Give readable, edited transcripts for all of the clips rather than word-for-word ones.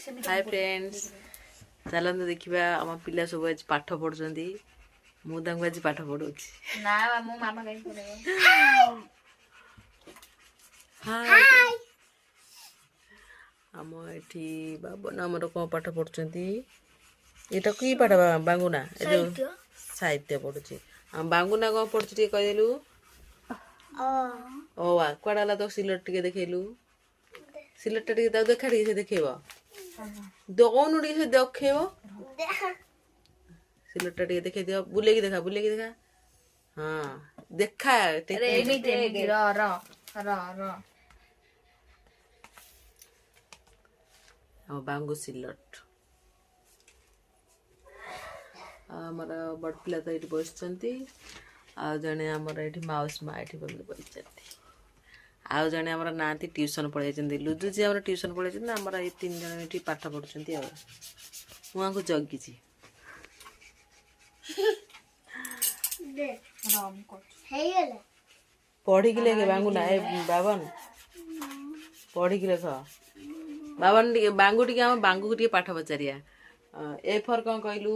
hi friends चलते देखा आम पिला सब आज पाठ पढ़ुंट मुझे आज पाठ पढ़ाऊँ आम एठी बाबन आमर कौन पाठ पढ़ुंट ये कि पाठ बांगुना साहित्य पढ़ुची बांगुना कौन पढ़ु कहदेलु ओ वा कड़ा तो सिलट टे देखलु सिलट टे देखा से देखेब दौनु टे से देखेब सिलट टे देखे दियो बुले देखा हाँ देखा बांगु सिलट आमर बड़ पिला तो ये बस जड़े आमर ये माउस माँ ये बस आउ जड़े आमर ना ट्यूशन पढ़ाई लुदु जी आम ट्यूशन पढ़ाई आमर ये 3 जन ये पाठ पढ़ुंट मुआ को जगी पढ़ी कि लेखे बांगुना ए बाबन पढ़ी कि लेख बाबन बांगु टी आम बांगु को पाठ पचारिया ए फॉर कौन कहलु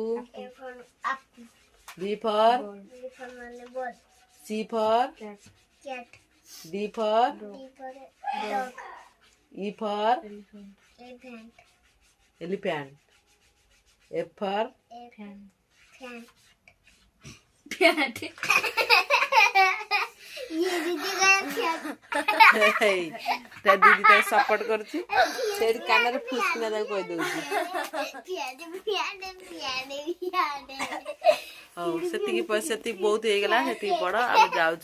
B for C for D for E for elephant F for Didi तो सपोर्ट करछि कान फुसकिना कह दौची हाँ से बहुत हो गला से पढ़ आम जाऊँ